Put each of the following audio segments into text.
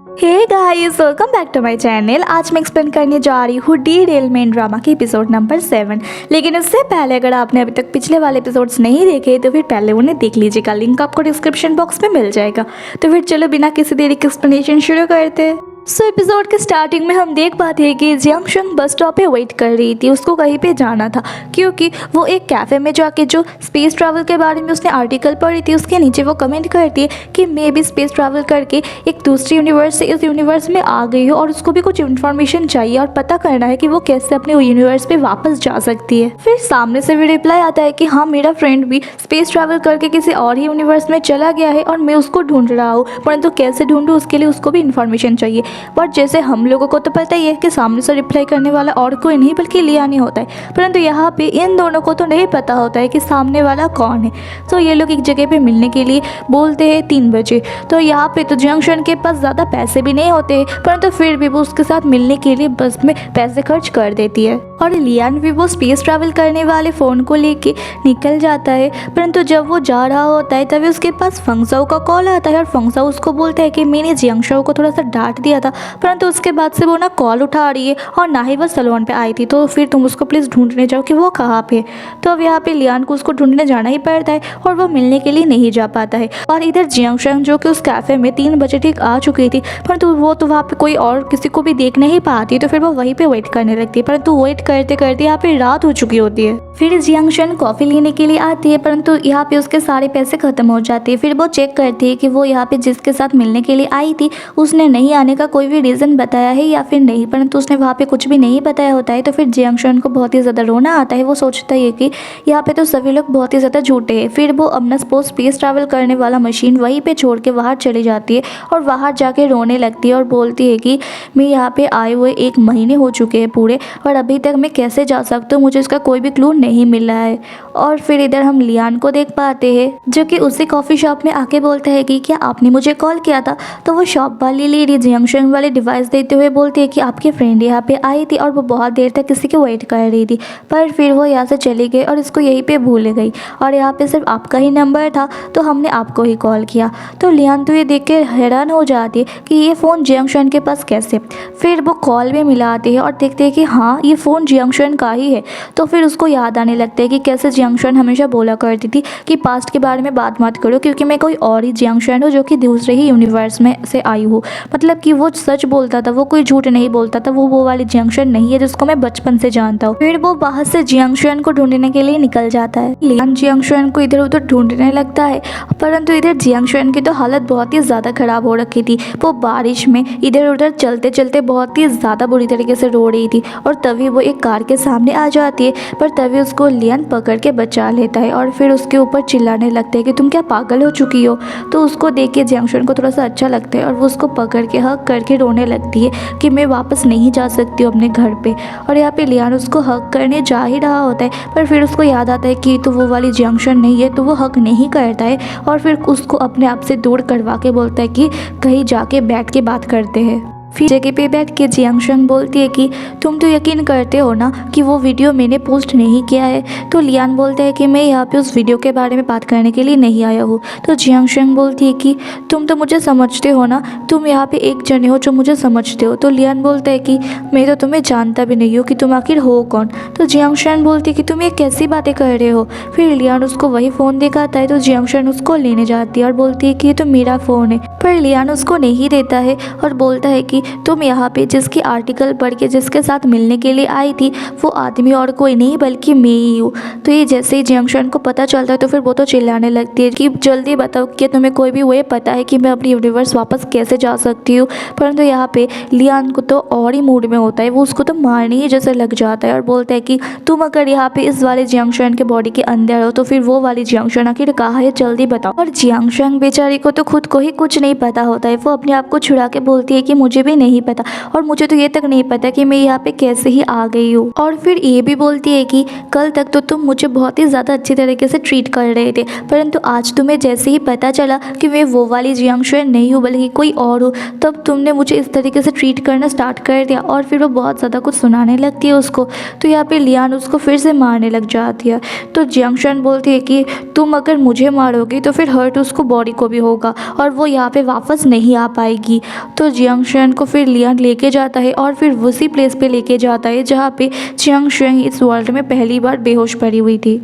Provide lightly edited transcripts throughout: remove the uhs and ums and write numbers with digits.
Hey guys, welcome back to my channel. आज मैं explain करने जा रही हूँ डी मेन ड्रामा के एपिसोड नंबर 7। लेकिन इससे पहले अगर आपने अभी तक पिछले वाले एपिसोड्स नहीं देखे तो फिर पहले उन्हें देख लीजिएगा, लिंक आपको डिस्क्रिप्शन बॉक्स में मिल जाएगा। तो फिर चलो बिना किसी देरी के एक्सप्लेनेशन शुरू करते हैं। एपिसोड के स्टार्टिंग में हम देख पाते हैं कि जियांग शंग बस स्टॉप पे वेट कर रही थी। उसको कहीं पे जाना था क्योंकि वो एक कैफ़े में जाके जो स्पेस ट्रैवल के बारे में उसने आर्टिकल पढ़ी थी उसके नीचे वो कमेंट करती है कि मैं भी स्पेस ट्रैवल करके एक दूसरी यूनिवर्स से इस यूनिवर्स में आ गई हूँ और उसको भी कुछ इन्फॉर्मेशन चाहिए और पता करना है कि वो कैसे अपने यूनिवर्स पे वापस जा सकती है। फिर सामने से भी रिप्लाई आता है कि हाँ, मेरा फ्रेंड भी स्पेस ट्रैवल करके किसी और ही यूनिवर्स में चला गया है और मैं उसको ढूंढ रहा हूँ, परंतु कैसे ढूंढूँ उसके लिए उसको भी इन्फॉर्मेशन चाहिए। बट जैसे हम लोगों को तो पता ही है कि सामने से रिप्लाई करने वाला और कोई नहीं बल्कि लियान ही होता है, परंतु यहाँ पे इन दोनों को तो नहीं पता होता है कि सामने वाला कौन है। तो ये लोग एक जगह पे मिलने के लिए बोलते हैं 3 बजे। तो यहाँ पे तो जियांग शंग के पास ज़्यादा पैसे भी नहीं होते, परंतु फिर भी वो उसके साथ मिलने के लिए बस में पैसे खर्च कर देती है और लियान भी वो स्पेस ट्रैवल करने वाले फ़ोन को लेके निकल जाता है। परंतु जब वो जा रहा होता है तभी उसके पास फंगसाओ का कॉल आता है और फंगसाओ उसको बोलता है कि मैंने जियांग शंग को थोड़ा सा डांट दिया था, परंतु उसके बाद से वो ना कॉल उठा रही है और ना ही वो सैलून पे आई थी, तो फिर तुम उसको प्लीज़ ढूंढने जाओ कि वो कहाँ पे। तो अब यहाँ पे लियान को उसको ढूंढने जाना ही पड़ता है और वो मिलने के लिए नहीं जा पाता है। और इधर जियांग शंग जो कि उस कैफ़े में 3 बजे ठीक आ चुकी थी, परंतु वो तो वहाँ पे कोई और किसी को भी देख नहीं पाती, तो फिर वो वहीं पे वेट करने लगती है। परंतु वेट करते करते यहाँ पे रात हो चुकी होती है। फिर जियांग शंग कॉफ़ी लेने के लिए आती है, परंतु यहाँ पे उसके सारे पैसे खत्म हो जाते हैं। फिर वो चेक करती है कि वो यहाँ पे जिसके साथ मिलने के लिए आई थी उसने नहीं आने का कोई भी रीज़न बताया है या फिर नहीं, परंतु उसने वहाँ पे कुछ भी नहीं बताया होता है। तो फिर जियांग शंग को बहुत ही ज़्यादा रोना आता है। वो सोचता है कि यहाँ पे तो सभी लोग बहुत ही ज़्यादा झूठे हैं। फिर वो अपना स्पेस ट्रैवल करने वाला मशीन वहीं पे छोड़ के बाहर चली जाती है और बाहर जाके रोने लगती है और बोलती है कि मैं यहाँ पे आए हुए 1 महीने हो चुके हैं पूरे और अभी तक मैं कैसे जा सकती हूँ, मुझे इसका कोई भी क्लू नहीं मिल रहा है। और फिर इधर हम लियान को देख पाते हैं जो कि उसी कॉफ़ी शॉप में आके बोलता है कि क्या आपने मुझे कॉल किया था। तो वो शॉप वाली लेडी जियांग शंग वाले डिवाइस देते हुए बोलती है कि आपकी फ्रेंड यहाँ पे आई थी और वो बहुत देर तक किसी के वेट कर रही थी, पर फिर वो यहाँ से चली गई और इसको यहीं पे भूल गई और यहाँ पे सिर्फ आपका ही नंबर था तो हमने आपको ही कॉल किया। तो लियान तो ये देख के हैरान हो जाती है कि ये फ़ोन जियांग शंग के पास कैसे। फिर वो कॉल में मिलाती है और देखते हैं कि हाँ, ये फ़ोन जियांग शंग का ही है। तो फिर उसको याद आने लगता है कि कैसे जियांग शंग हमेशा बोला करती थी कि पास्ट के बारे में बात मत करो क्योंकि मैं कोई और ही जियांग शंग हूँ जो कि दूसरे ही यूनिवर्स में से आई हूँ। मतलब कि वो सच बोलता था, वो कोई झूठ नहीं बोलता था, वो वाली जियांग शंग नहीं है जिसको मैं बचपन से जानता हूँ। फिर वो बाहर से जियांग शंग को ढूंढने के लिए निकल जाता है। लियान जियांग शंग को इधर उधर ढूंढने लगता है, परंतु इधर जियांग शंग की तो हालत बहुत ही ज़्यादा ख़राब हो रखी थी। वो बारिश में इधर उधर चलते चलते बहुत ही ज़्यादा बुरी तरीके से रो रही थी और तभी वो एक कार के सामने आ जाती है, पर तभी उसको लियान पकड़ के बचा लेता है और फिर उसके ऊपर चिल्लाने लगता है कि तुम क्या पागल हो चुकी हो। तो उसको देख के जियांग शंग को थोड़ा सा अच्छा लगता है और वो उसको पकड़ के हक करके रोने लगती है कि मैं वापस नहीं जा सकती हूँ अपने घर पे। और यहाँ पे लियान उसको हक करने जा ही रहा होता है, पर फिर उसको याद आता है कि तो वो वाली जियांग शंग नहीं है, तो वो हक नहीं करता है और फिर उसको अपने आप से दूर करवा के बोलता है कि कहीं जाके बैठ के बात करते हैं। फिर जगह पे बैठ के जियांग शंग बोलती है कि तुम तो यकीन करते हो ना कि वो वीडियो मैंने पोस्ट नहीं किया है। तो लियान बोलता है कि मैं यहाँ पे उस वीडियो के बारे में बात करने के लिए नहीं आया हूँ। तो जियांग शंग बोलती है कि तुम तो मुझे समझते हो ना, तुम यहाँ पे एक जने हो जो मुझे समझते हो। तो लियान बोलता है कि मैं तो तुम्हें जानता भी नहीं हूँ कि तुम आखिर हो कौन। तो जियांग शंग बोलती है कि तुम ये कैसी बातें कर रहे हो। फिर लियान उसको वही फ़ोन दिखाता है, तो जियांग शंग उसको लेने जाती है और बोलती है कि ये तो मेरा फ़ोन है, पर लियान उसको नहीं देता है और बोलता है कि तुम यहाँ पे जिसकी आर्टिकल पढ़ के जिसके साथ मिलने के लिए आई थी वो आदमी और कोई नहीं बल्कि मैं ही हूँ। तो ये जैसे ही जियांग शंग को पता चलता है तो फिर वो तो चिल्लाने लगती है कि जल्दी बताओ कि तुम्हें कोई भी वे पता है कि मैं अपनी यूनिवर्स वापस कैसे जा सकती हूँ। परंतु यहाँ पे लियान को तो और ही मूड में होता है, वो उसको तो मारने ही जैसे लग जाता है और बोलता है कि तुम अगर यहाँ पे इस वाले जियांग शंग के बॉडी के अंदर हो तो फिर वो वाली जियांग शंग आखिर कहाँ है, जल्दी बताओ। और जियांग शंग बेचारी को तो खुद को ही कुछ नहीं पता होता है। वो अपने आप को छुड़ा के बोलती है कि मुझे भी भी नहीं पता और मुझे तो ये तक नहीं पता कि मैं यहाँ पे कैसे ही आ गई हूँ। और फिर ये भी बोलती है कि कल तक तो तुम मुझे बहुत ही ज़्यादा अच्छी तरीके से ट्रीट कर रहे थे, परंतु आज तुम्हें जैसे ही पता चला कि मैं वो वाली जियांग शुएन नहीं हूँ बल्कि कोई और हूँ, तब तुमने मुझे इस तरीके से ट्रीट करना स्टार्ट कर दिया। और फिर वो बहुत ज़्यादा कुछ सुनाने लगती है उसको। तो यहाँ पे लियान उसको फिर से मारने लग जाती है। तो जियांग शुएन बोलती है कि तुम अगर मुझे मारोगी तो फिर हर्ट उसको बॉडी को भी होगा और वो यहाँ पे वापस नहीं आ पाएगी। तो जियांग शुएन को फिर लियान लेके जाता है और फिर उसी प्लेस पे लेके जाता है जहाँ पे जियांग शुएन इस वर्ल्ड में पहली बार बेहोश पड़ी हुई थी।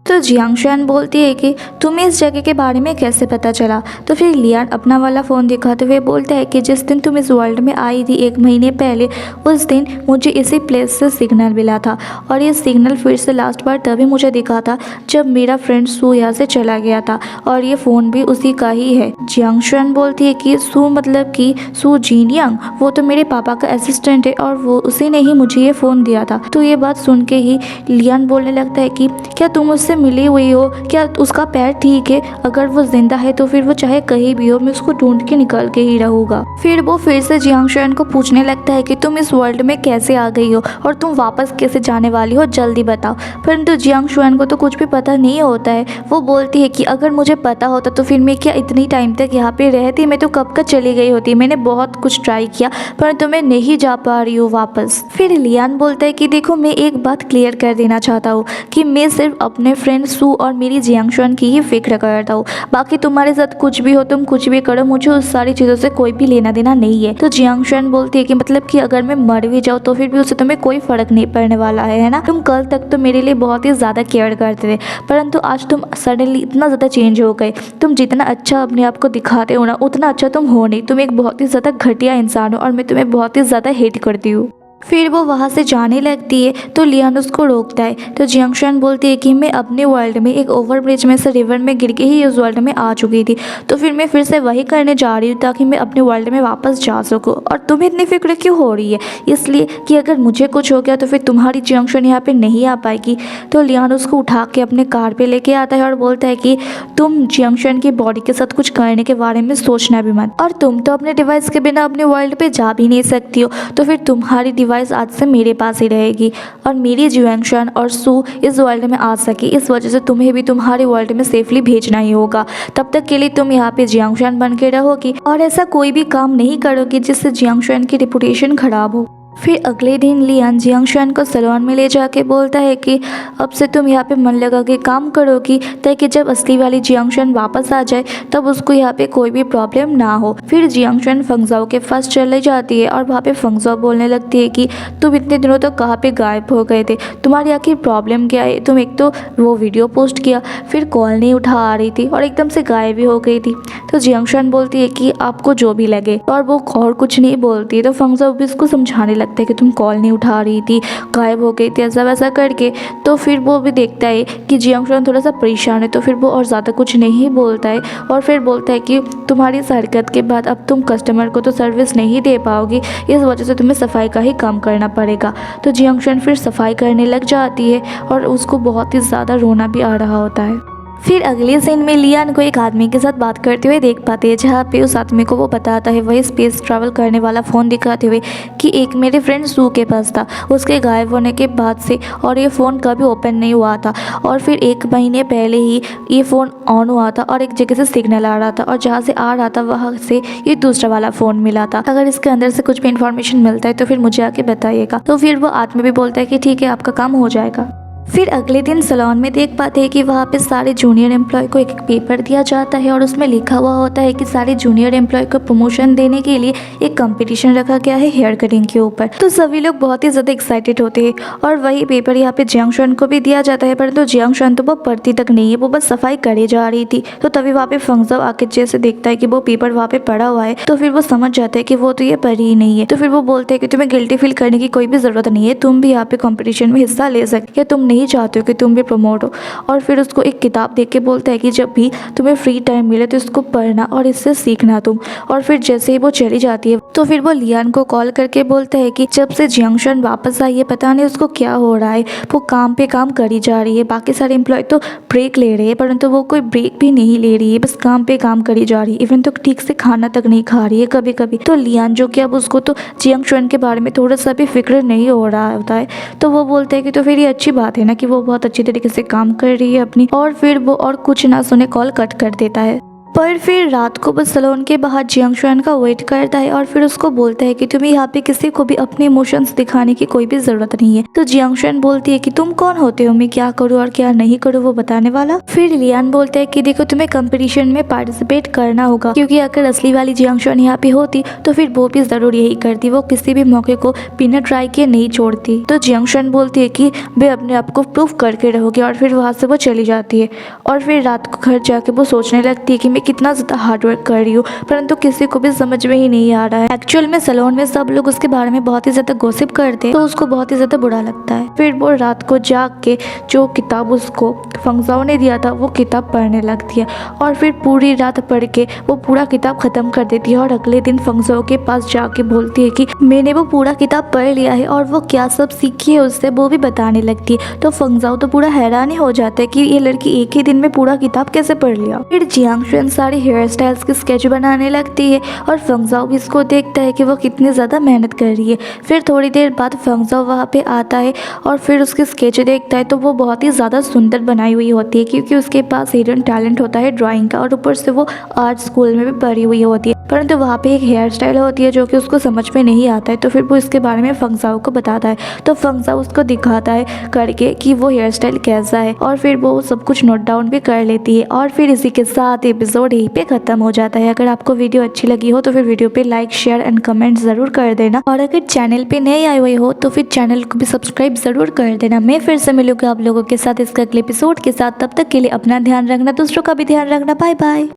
तो जियांग शुएन बोलती है कि तुम्हें इस जगह के बारे में कैसे पता चला। तो फिर लियान अपना वाला फ़ोन दिखाते हुए बोलता है कि जिस दिन तुम इस वर्ल्ड में आई थी 1 महीने पहले, उस दिन मुझे इसी प्लेस से सिग्नल मिला था और ये सिग्नल फिर से लास्ट बार तभी मुझे दिखा था जब मेरा फ्रेंड सू यहाँ से चला गया था और ये फ़ोन भी उसी का ही है। जियांग शुएन बोलती है कि सू मतलब कि सू जिनयांग, वो तो मेरे पापा का असिस्टेंट है और वो उसी ने ही मुझे ये फ़ोन दिया था। तो ये बात सुन के ही लियान बोलने लगता है कि क्या तुम उससे मिली हुई हो, क्या उसका पैर ठीक है, अगर वो जिंदा है तो फिर वो चाहे कहीं भी हो मैं उसको ढूंढ के निकल के ही रहूँगा। फिर वो फिर से जियांग शुएन को पूछने लगता है कि तुम इस वर्ल्ड में कैसे आ गई हो और तुम वापस कैसे जाने वाली हो, जल्दी बताओ। परंतु जियांग शुएन को तो कुछ भी पता नहीं होता है। वो बोलती है कि अगर मुझे पता होता तो फिर मैं क्या इतनी टाइम तक यहाँ पे रहती, मैं तो कब का चली गई होती। मैंने बहुत कुछ ट्राई किया परंतु मैं नहीं जा पा रही हूँ वापस। फिर लियान बोलता है कि देखो मैं एक बात क्लियर कर देना चाहता हूँ कि मैं सिर्फ अपने फ्रेंड सू और मेरी जियांग शुएन की ही फिक्र करता हूँ। बाकी तुम्हारे साथ कुछ भी हो, तुम कुछ भी करो, मुझे उस सारी चीज़ों से कोई भी लेना देना नहीं है। तो जियांग शुएन बोलती है कि मतलब कि अगर मैं मर भी जाऊँ तो फिर भी उससे तुम्हें कोई फ़र्क नहीं पड़ने वाला है ना। तुम कल तक तो मेरे लिए बहुत ही ज़्यादा केयर करते थे परंतु आज तुम सडनली इतना ज़्यादा चेंज हो गए। तुम जितना अच्छा अपने आप को दिखाते हो ना उतना अच्छा तुम हो नहीं। तुम एक बहुत ही ज़्यादा घटिया इंसान हो और मैं तुम्हें बहुत ही ज़्यादा हेट करती हूँ। फिर वो वहाँ से जाने लगती है तो लियान उसको रोकता है। तो जियांग शुएन बोलती है कि मैं अपने वर्ल्ड में एक ओवरब्रिज में से रिवर में गिर के ही इस वर्ल्ड में आ चुकी थी, तो फिर मैं फिर से वही करने जा रही हूँ ताकि मैं अपने वर्ल्ड में वापस जा सकूँ। और तुम्हें इतनी फिक्र क्यों हो रही है? इसलिए कि अगर मुझे कुछ हो गया तो फिर तुम्हारी जियांग शुएन यहाँ पे नहीं आ पाएगी। तो लियान उसको उठा के अपने कार पे लेके आता है और बोलता है कि तुम जियांग शुएन की बॉडी के साथ कुछ करने के बारे में सोचना भी मत, और तुम तो अपने डिवाइस के बिना अपने वर्ल्ड पे जा भी नहीं सकती हो, तो फिर तुम्हारी डिवाइस आज से मेरे पास ही रहेगी और मेरी जियांग शुएन और सू इस वर्ल्ड में आ सके, इस वजह से तुम्हें भी तुम्हारे वर्ल्ड में सेफली भेजना ही होगा। तब तक के लिए तुम यहाँ पे जियांग शुएन बन के रहोगी और ऐसा कोई भी काम नहीं करोगी जिससे जियांग शुएन की रेपुटेशन खराब हो। फिर अगले दिन लियान जियांग शुएन को सैलून में ले जाके बोलता है कि अब से तुम यहाँ पे मन लगा के काम करोगी ताकि जब असली वाली जियांग शुएन वापस आ जाए तब उसको यहाँ पे कोई भी प्रॉब्लम ना हो। फिर जियांग शुएन फंगजाओ के पास चले जाती है और वहाँ पे फंगजाओ बोलने लगती है कि तुम इतने दिनों तक कहाँ पे गायब हो गए थे, तुम्हारी आखिर प्रॉब्लम क्या है? तुम एक तो वो वीडियो पोस्ट किया, फिर कॉल नहीं उठा आ रही थी और एकदम से गायब भी हो गई थी। तो जियांग शुएन बोलती है कि आपको जो भी लगे, और वो और कुछ नहीं बोलती है। तो फंगजाओ भी उसको समझाने लगता है कि तुम कॉल नहीं उठा रही थी, गायब हो गई थी, ऐसा वैसा करके। तो फिर वो भी देखता है कि जियांग शुएन थोड़ा सा परेशान है तो फिर वो और ज़्यादा कुछ नहीं बोलता है और फिर बोलता है कि तुम्हारी इस हरकत के बाद अब तुम कस्टमर को तो सर्विस नहीं दे पाओगी, इस वजह से तुम्हें सफाई का ही काम करना पड़ेगा। तो जियांग शुएन फिर सफाई करने लग जाती है और उसको बहुत ही ज़्यादा रोना भी आ रहा होता है। फिर अगले सीन में लियान को एक आदमी के साथ बात करते हुए देख पाते हैं, जहाँ पे उस आदमी को वो बताता है वही स्पेस ट्रैवल करने वाला फ़ोन दिखाते हुए कि एक मेरे फ्रेंड सू के पास था, उसके गायब होने के बाद से और ये फ़ोन कभी ओपन नहीं हुआ था और फिर 1 महीने पहले ही ये फ़ोन ऑन हुआ था और एक जगह से सिग्नल आ रहा था और जहाँ से आ रहा था वहाँ से ये दूसरा वाला फ़ोन मिला था। अगर इसके अंदर से कुछ भी इन्फॉर्मेशन मिलता है तो फिर मुझे आके बताइएगा। तो फिर वो आदमी भी बोलता है कि ठीक है, आपका काम हो जाएगा। फिर अगले दिन सैलून में देख पाते हैं कि वहाँ पे सारे जूनियर एम्प्लॉय को एक पेपर दिया जाता है और उसमें लिखा हुआ होता है कि सारे जूनियर एम्प्लॉय को प्रमोशन देने के लिए एक कंपटीशन रखा गया है हेयर कटिंग के ऊपर। तो सभी लोग बहुत ही ज़्यादा एक्साइटेड होते हैं और वही पेपर यहाँ पे जियांग शुएन को भी दिया जाता है, परंतु जियांग शुएन तो वो पढ़ती तक नहीं है, वो बस सफाई करे जा रही थी। तो तभी वहाँ पे फंगजाओ आके जैसे देखता है कि वो पेपर वहाँ पे पड़ा हुआ है तो फिर वो समझ जाता है कि वो तो ये पढ़ी ही नहीं है। तो फिर वो बोलते हैं कि तुम्हें गिल्टी फील करने की कोई भी ज़रूरत नहीं है, तुम भी यहाँ पे कॉम्पिटिशन में हिस्सा ले सकते, तुम नहीं चाहते हो कि तुम भी प्रमोट हो। और फिर उसको एक किताब देख के बोलता है कि जब भी तुम्हें फ्री टाइम मिले तो इसको पढ़ना और इससे सीखना तुम। और फिर जैसे ही वो चली जाती है तो फिर वो लियान को कॉल करके बोलता है कि जब से जियांगशन वापस आई है पता नहीं उसको क्या हो रहा है, वो काम पे काम करी जा रही है। बाकी सारे एम्प्लॉय तो ब्रेक ले रहे हैं परंतु वो कोई ब्रेक भी नहीं ले रही है, बस काम पे काम करी जा रही है। इवन तो ठीक से खाना तक नहीं खा रही है कभी कभी। तो लियान जो कि अब उसको तो जियांगशन के बारे में थोड़ा सा भी फिक्र नहीं हो रहा होता है, तो वो बोलते हैं कि तो फिर ये अच्छी बात है ना कि वो बहुत अच्छी तरीके से काम कर रही है अपनी। और फिर वो और कुछ ना सुने कॉल कट कर देता है। पर फिर रात को वो सलोन के बाहर जियांगशन का वेट करता है और फिर उसको बोलता है कि तुम्हें यहाँ पे किसी को भी अपने इमोशंस दिखाने की कोई भी जरूरत नहीं है। तो जियांगशन बोलती है कि तुम कौन होते हो, मैं क्या करूँ और क्या नहीं करूँ वो बताने वाला। फिर लियान बोलता है कि देखो तुम्हें कंपटीशन में पार्टिसिपेट करना होगा, क्योंकि अगर असली वाली जियांगशन यहाँ पे होती तो फिर वो भी जरूर यही करती, वो किसी भी मौके को बिना ट्राई किए नहीं छोड़ती। तो जियांगशन बोलती है कि वे अपने आप को प्रूव करके रहोगे और फिर वहाँ से वो चली जाती है। और फिर रात को घर जाके वो सोचने लगती है कि कितना ज़्यादा हार्डवर्क कर रही हूँ परंतु किसी को भी समझ में ही नहीं आ रहा है। एक्चुअल में सलोन में सब लोग उसके बारे में बहुत ही ज़्यादा गॉसिप करते हैं तो उसको बहुत ही ज़्यादा बुरा लगता है। फिर वो रात को जाग के जो किताब उसको फंगजाओ ने दिया था वो किताब पढ़ने लगती है और फिर पूरी रात पढ़ के वो पूरा किताब ख़त्म कर देती है। और अगले दिन फंगजाओ के पास जाके बोलती है कि मैंने वो पूरा किताब पढ़ लिया है और वो क्या सब सीखी है उससे वो भी बताने लगती है। तो फंगजाओ तो पूरा हैरान ही हो जाता है कि ये लड़की एक ही दिन में पूरा किताब कैसे पढ़ लिया। फिर जियांगशन सारी हेयर स्टाइल्स की स्केच बनाने लगती है और फंगजाओ भी इसको देखता है कि वो कितनी ज़्यादा मेहनत कर रही है। फिर थोड़ी देर बाद फंगजाओ वहाँ पे आता है और फिर उसकी स्केच देखता है तो वो बहुत ही ज़्यादा सुंदर बनाई हुई होती है, क्योंकि उसके पास हिडन टैलेंट होता है ड्राइंग का और ऊपर से वो आर्ट स्कूल में भी पढ़ी हुई होती है। परंतु वहाँ पे एक हेयर स्टाइल होती है जो कि उसको समझ में नहीं आता है, तो फिर वो इसके बारे में फंगजाओ को बताता है। तो फंगजाओ उसको दिखाता है करके कि वो हेयर स्टाइल कैसा है और फिर वो सब कुछ नोट डाउन भी कर लेती है। और फिर इसी के साथ एपिसोड यहीं पे खत्म हो जाता है। अगर आपको वीडियो अच्छी लगी हो तो फिर वीडियो पे लाइक शेयर एंड कमेंट जरूर कर देना, और अगर चैनल पे नए आए हुए हो तो फिर चैनल को भी सब्सक्राइब जरूर कर देना। मैं फिर से मिलूंगी आप लोगों के साथ इसका अगले एपिसोड के साथ, तब तक के लिए अपना ध्यान रखना, दूसरों का भी ध्यान रखना। Bye bye.